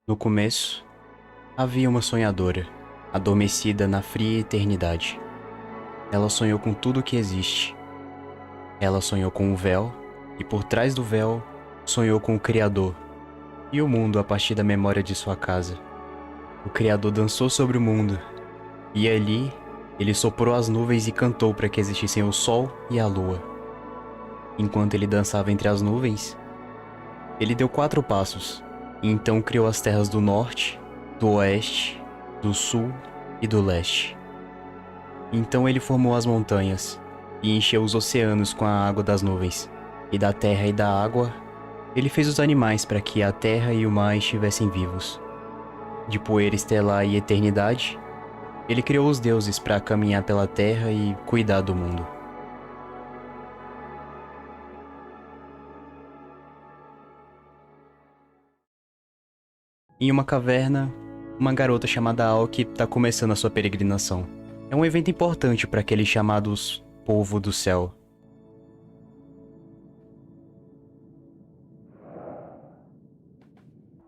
No começo, havia uma sonhadora, adormecida na fria eternidade. Ela sonhou com tudo o que existe. Ela sonhou com o véu, e por trás do véu, sonhou com o Criador, e o mundo a partir da memória de sua casa. O Criador dançou sobre o mundo, e ali, ele soprou as nuvens e cantou para que existissem o sol e a lua. Enquanto ele dançava entre as nuvens, ele deu 4 passos, e então criou as terras do norte, do oeste, do sul e do leste. Então ele formou as montanhas, e encheu os oceanos com a água das nuvens, e da terra e da água, ele fez os animais para que a terra e o mar estivessem vivos. De poeira estelar e eternidade, ele criou os deuses para caminhar pela terra e cuidar do mundo. Em uma caverna, uma garota chamada Aoki está começando a sua peregrinação. É um evento importante para aqueles chamados Povo do Céu.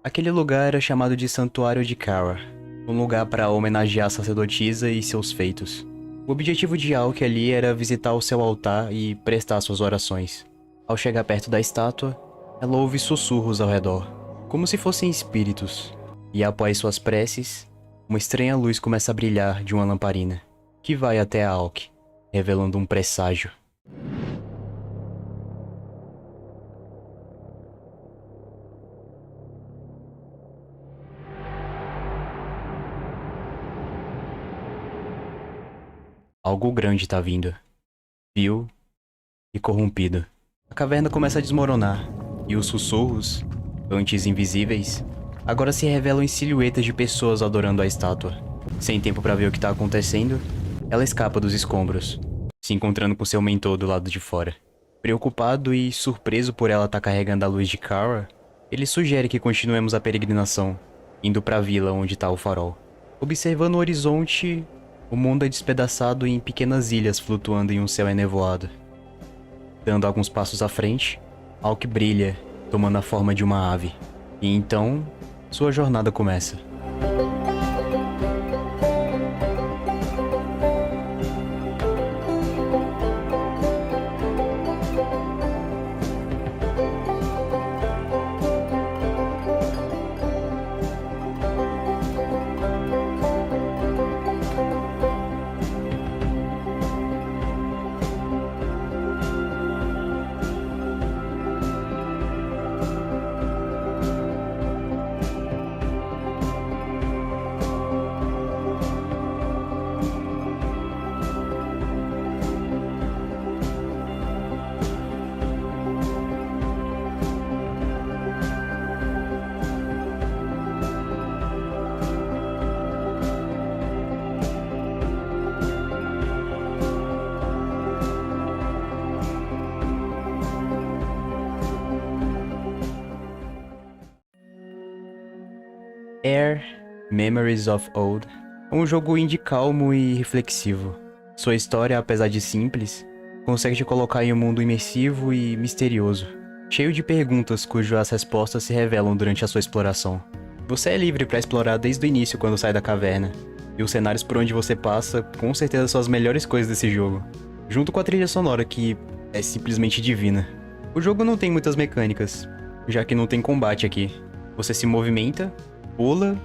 Aquele lugar era chamado de Santuário de Kara, um lugar para homenagear a sacerdotisa e seus feitos. O objetivo de Aoki ali era visitar o seu altar e prestar suas orações. Ao chegar perto da estátua, ela ouve sussurros ao redor, como se fossem espíritos, e após suas preces, uma estranha luz começa a brilhar de uma lamparina, que vai até a Aoki, revelando um presságio. Algo grande tá vindo, vil e corrompido. A caverna começa a desmoronar, e os sussurros, antes invisíveis, agora se revelam em silhuetas de pessoas adorando a estátua. Sem tempo para ver o que tá acontecendo, ela escapa dos escombros, se encontrando com seu mentor do lado de fora. Preocupado e surpreso por ela estar carregando a luz de Kara, ele sugere que continuemos a peregrinação, indo para a vila onde tá o farol. Observando o horizonte, o mundo é despedaçado em pequenas ilhas flutuando em um céu enevoado. Dando alguns passos à frente, Aoki brilha, tomando a forma de uma ave. E então, sua jornada começa. Air Memories of Old é um jogo indie calmo e reflexivo. Sua história, apesar de simples, consegue te colocar em um mundo imersivo e misterioso, cheio de perguntas cujas respostas se revelam durante a sua exploração. Você é livre para explorar desde o início quando sai da caverna, e os cenários por onde você passa com certeza são as melhores coisas desse jogo, junto com a trilha sonora que é simplesmente divina. O jogo não tem muitas mecânicas, já que não tem combate aqui. Você se movimenta, pula,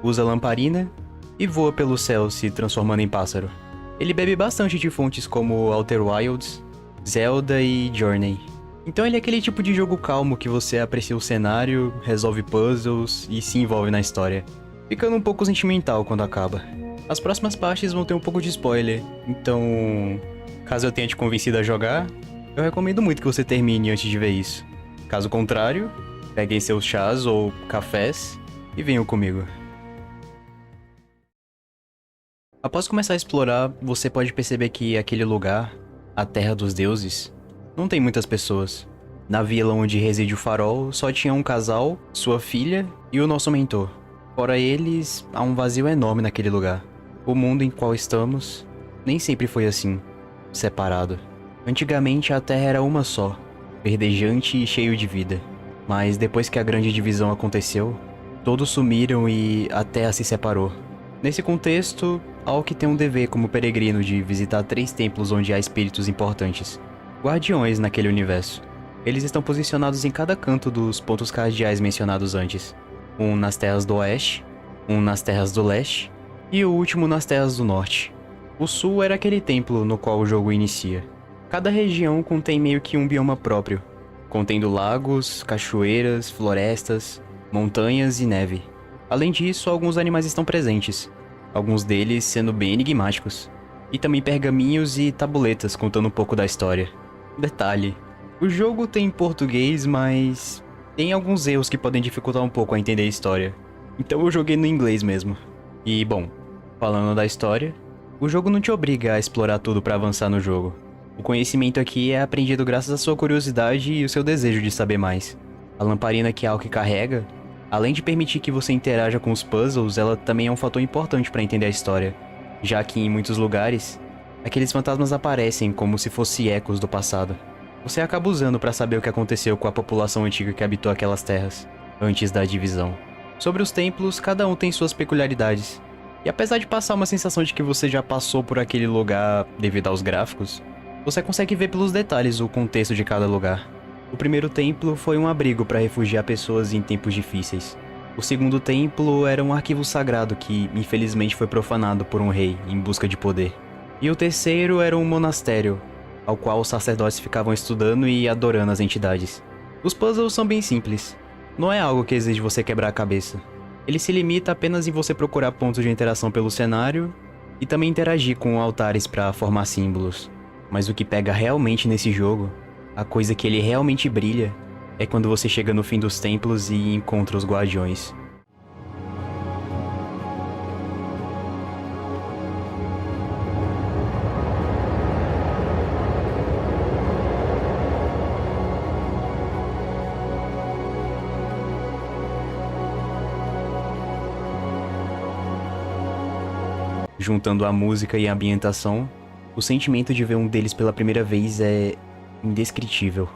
usa lamparina e voa pelo céu se transformando em pássaro. Ele bebe bastante de fontes como Outer Wilds, Zelda e Journey. Então ele é aquele tipo de jogo calmo que você aprecia o cenário, resolve puzzles e se envolve na história, ficando um pouco sentimental quando acaba. As próximas partes vão ter um pouco de spoiler, então caso eu tenha te convencido a jogar, eu recomendo muito que você termine antes de ver isso. Caso contrário, peguem seus chás ou cafés e venham comigo. Após começar a explorar, você pode perceber que aquele lugar, a Terra dos Deuses, não tem muitas pessoas. Na vila onde reside o farol, só tinha um casal, sua filha e o nosso mentor. Fora eles, há um vazio enorme naquele lugar. O mundo em qual estamos nem sempre foi assim, separado. Antigamente a Terra era uma só, verdejante e cheio de vida. Mas depois que a grande divisão aconteceu, Todos sumiram e a Terra se separou. Nesse contexto, Aok tem um dever como peregrino de visitar 3 templos onde há espíritos importantes, guardiões naquele universo. Eles estão posicionados em cada canto dos pontos cardeais mencionados antes. Um nas Terras do Oeste, um nas Terras do Leste e o último nas Terras do Norte. O Sul era aquele templo no qual o jogo inicia. Cada região contém meio que um bioma próprio, contendo lagos, cachoeiras, florestas, montanhas e neve. Além disso, alguns animais estão presentes, alguns deles sendo bem enigmáticos. E também pergaminhos e tabuletas contando um pouco da história. Detalhe, o jogo tem português, mas tem alguns erros que podem dificultar um pouco a entender a história. Então eu joguei no inglês mesmo. E bom, falando da história, o jogo não te obriga a explorar tudo para avançar no jogo. O conhecimento aqui é aprendido graças à sua curiosidade e o seu desejo de saber mais. A lamparina que Aok carrega, além de permitir que você interaja com os puzzles, ela também é um fator importante para entender a história, já que em muitos lugares, aqueles fantasmas aparecem como se fossem ecos do passado. Você acaba usando para saber o que aconteceu com a população antiga que habitou aquelas terras, antes da divisão. Sobre os templos, cada um tem suas peculiaridades. E apesar de passar uma sensação de que você já passou por aquele lugar devido aos gráficos, você consegue ver pelos detalhes o contexto de cada lugar. O primeiro templo foi um abrigo para refugiar pessoas em tempos difíceis. O segundo templo era um arquivo sagrado que, infelizmente, foi profanado por um rei em busca de poder. E o terceiro era um monastério, ao qual os sacerdotes ficavam estudando e adorando as entidades. Os puzzles são bem simples. Não é algo que exige você quebrar a cabeça. Ele se limita apenas em você procurar pontos de interação pelo cenário e também interagir com altares para formar símbolos. Mas o que pega realmente nesse jogo, a coisa que ele realmente brilha, é quando você chega no fim dos templos e encontra os guardiões. Juntando a música e a ambientação, o sentimento de ver um deles pela primeira vez é indescritível.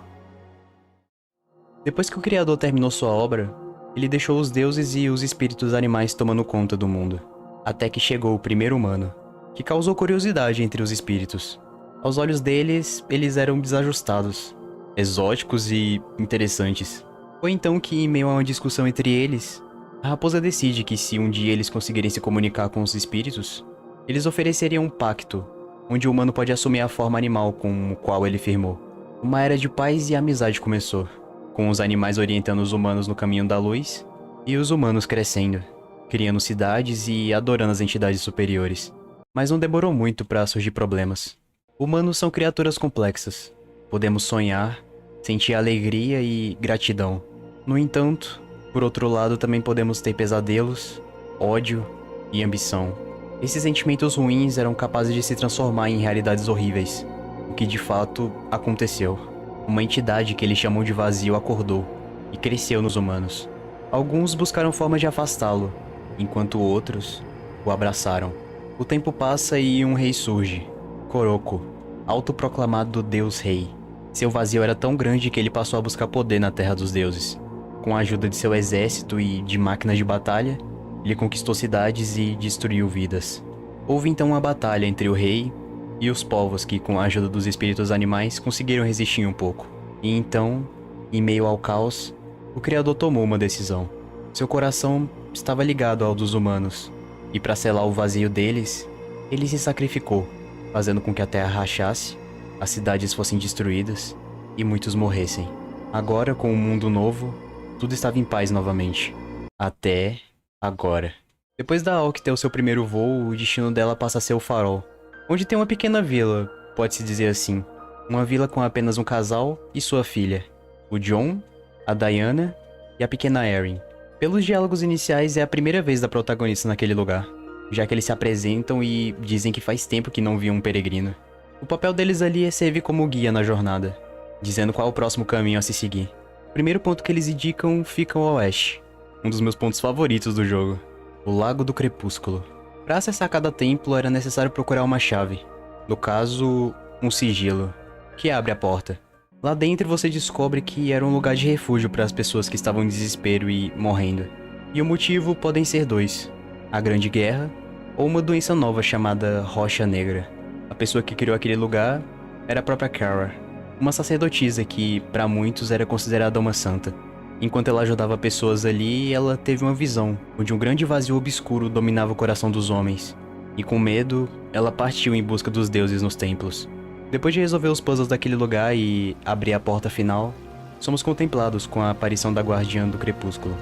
Depois que o criador terminou sua obra, ele deixou os deuses e os espíritos animais tomando conta do mundo, até que chegou o primeiro humano, que causou curiosidade entre os espíritos. Aos olhos deles, eles eram desajustados, exóticos e interessantes. Foi então que, em meio a uma discussão entre eles, a raposa decide que se um dia eles conseguirem se comunicar com os espíritos, eles ofereceriam um pacto, onde o humano pode assumir a forma animal com o qual ele firmou. Uma era de paz e amizade começou, com os animais orientando os humanos no caminho da luz, e os humanos crescendo, criando cidades e adorando as entidades superiores. Mas não demorou muito para surgir problemas. Humanos são criaturas complexas. Podemos sonhar, sentir alegria e gratidão. No entanto, por outro lado, também podemos ter pesadelos, ódio e ambição. Esses sentimentos ruins eram capazes de se transformar em realidades horríveis, o que de fato aconteceu. Uma entidade que ele chamou de vazio acordou e cresceu nos humanos. Alguns buscaram formas de afastá-lo, enquanto outros o abraçaram. O tempo passa e um rei surge, Koroko, autoproclamado Deus Rei. Seu vazio era tão grande que ele passou a buscar poder na Terra dos Deuses. Com a ajuda de seu exército e de máquinas de batalha, ele conquistou cidades e destruiu vidas. Houve então uma batalha entre o rei e os povos que, com a ajuda dos espíritos animais, conseguiram resistir um pouco. E então, em meio ao caos, o Criador tomou uma decisão. Seu coração estava ligado ao dos humanos, e para selar o vazio deles, ele se sacrificou, fazendo com que a terra rachasse, as cidades fossem destruídas e muitos morressem. Agora, com um mundo novo, tudo estava em paz novamente. Até agora. Depois da Aok ter o seu primeiro voo, o destino dela passa a ser o Farol, onde tem uma pequena vila, pode-se dizer assim. Uma vila com apenas um casal e sua filha, o John, a Diana e a pequena Erin. Pelos diálogos iniciais, é a primeira vez da protagonista naquele lugar, já que eles se apresentam e dizem que faz tempo que não viam um peregrino. O papel deles ali é servir como guia na jornada, dizendo qual é o próximo caminho a se seguir. O primeiro ponto que eles indicam fica ao oeste, um dos meus pontos favoritos do jogo, o Lago do Crepúsculo. Para acessar cada templo era necessário procurar uma chave, no caso, um sigilo, que abre a porta. Lá dentro você descobre que era um lugar de refúgio para as pessoas que estavam em desespero e morrendo. E o motivo podem ser dois: a Grande Guerra ou uma doença nova chamada Rocha Negra. A pessoa que criou aquele lugar era a própria Kara, uma sacerdotisa que, para muitos, era considerada uma santa. Enquanto ela ajudava pessoas ali, ela teve uma visão, onde um grande vazio obscuro dominava o coração dos homens. E com medo, ela partiu em busca dos deuses nos templos. Depois de resolver os puzzles daquele lugar e abrir a porta final, somos contemplados com a aparição da Guardiã do Crepúsculo.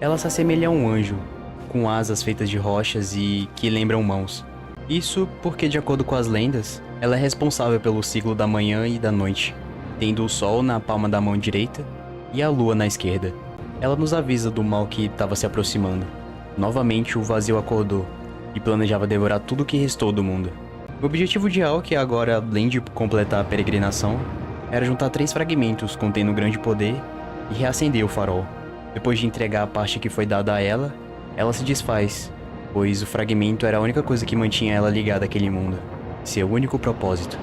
Ela se assemelha a um anjo, com asas feitas de rochas e que lembram mãos. Isso porque, de acordo com as lendas, ela é responsável pelo ciclo da manhã e da noite, tendo o sol na palma da mão direita e a lua na esquerda. Ela nos avisa do mal que estava se aproximando. Novamente o vazio acordou e planejava devorar tudo o que restou do mundo. O objetivo de Aok agora, além de completar a peregrinação, era juntar 3 fragmentos contendo grande poder e reacender o farol. Depois de entregar a parte que foi dada a ela, ela se desfaz, pois o fragmento era a única coisa que mantinha ela ligada àquele mundo, seu único propósito.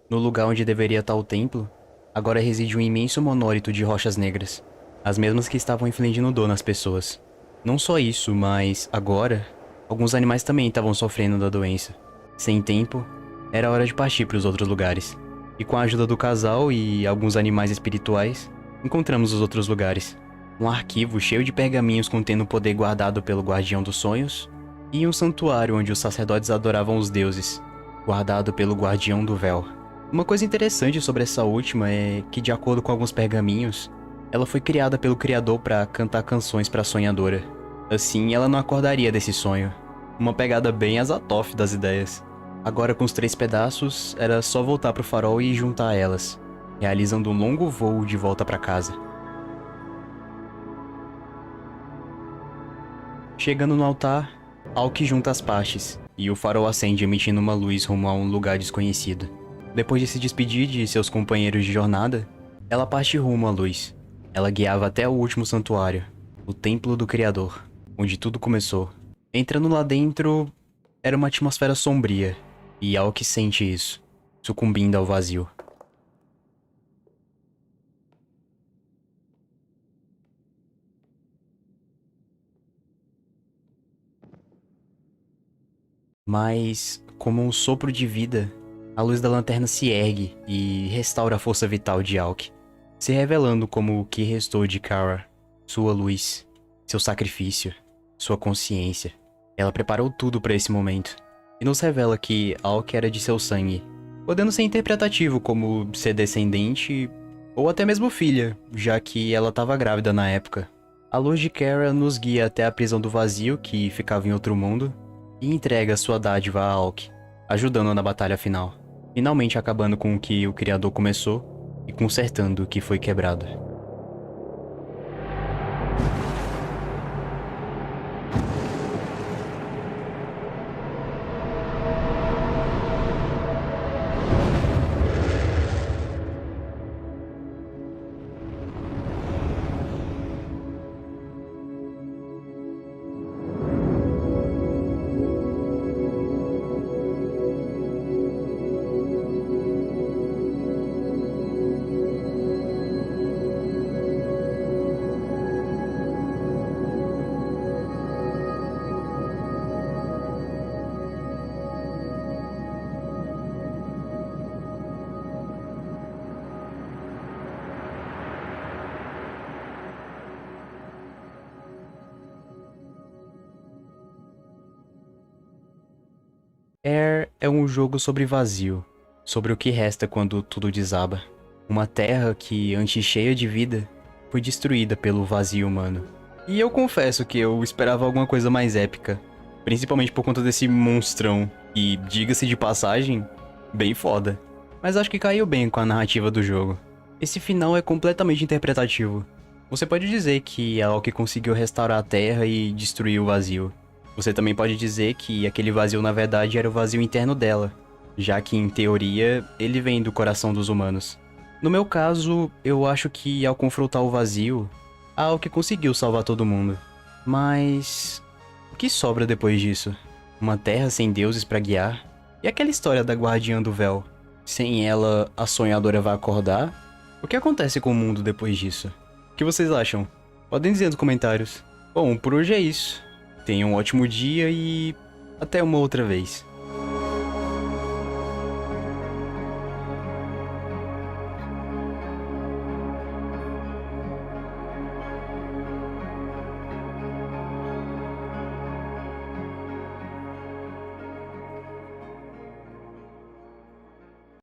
No lugar onde deveria estar o templo, agora reside um imenso monólito de rochas negras, as mesmas que estavam infligindo dor nas pessoas. Não só isso, mas agora, alguns animais também estavam sofrendo da doença. Sem tempo, era hora de partir para os outros lugares. E com a ajuda do casal e alguns animais espirituais, encontramos os outros lugares. Um arquivo cheio de pergaminhos contendo o poder guardado pelo Guardião dos Sonhos, e um santuário onde os sacerdotes adoravam os deuses, guardado pelo Guardião do Véu. Uma coisa interessante sobre essa última é que, de acordo com alguns pergaminhos, ela foi criada pelo Criador para cantar canções para a sonhadora. Assim, ela não acordaria desse sonho. Uma pegada bem Azathoth das ideias. Agora, com os 3 pedaços, era só voltar pro farol e juntar elas, realizando um longo voo de volta para casa. Chegando no altar, Aok junta as partes, e o farol acende emitindo uma luz rumo a um lugar desconhecido. Depois de se despedir de seus companheiros de jornada, ela parte rumo à luz. Ela guiava até o último santuário, o Templo do Criador, onde tudo começou. Entrando lá dentro, era uma atmosfera sombria, e Aok sente isso, sucumbindo ao vazio. Mas, como um sopro de vida, a luz da lanterna se ergue e restaura a força vital de Aok, se revelando como o que restou de Kara, sua luz, seu sacrifício, sua consciência. Ela preparou tudo para esse momento, e nos revela que Aok era de seu sangue, podendo ser interpretativo como ser descendente ou até mesmo filha, já que ela estava grávida na época. A luz de Kara nos guia até a prisão do vazio, que ficava em outro mundo, e entrega sua dádiva a Aok, ajudando-a na batalha final, finalmente acabando com o que o Criador começou e consertando o que foi quebrado. Air é um jogo sobre vazio, sobre o que resta quando tudo desaba. Uma terra que, antes cheia de vida, foi destruída pelo vazio humano. E eu confesso que eu esperava alguma coisa mais épica, principalmente por conta desse monstrão, e, diga-se de passagem, bem foda. Mas acho que caiu bem com a narrativa do jogo. Esse final é completamente interpretativo. Você pode dizer que a Aok conseguiu restaurar a terra e destruir o vazio. Você também pode dizer que aquele vazio na verdade era o vazio interno dela, já que em teoria ele vem do coração dos humanos. No meu caso, eu acho que ao confrontar o vazio, a Aok conseguiu salvar todo mundo. Mas O que sobra depois disso? Uma terra sem deuses pra guiar? E aquela história da guardiã do véu? Sem ela, a sonhadora vai acordar? O que acontece com o mundo depois disso? O que vocês acham? Podem dizer nos comentários. Bom, por hoje é isso. Tenham um ótimo dia e até uma outra vez.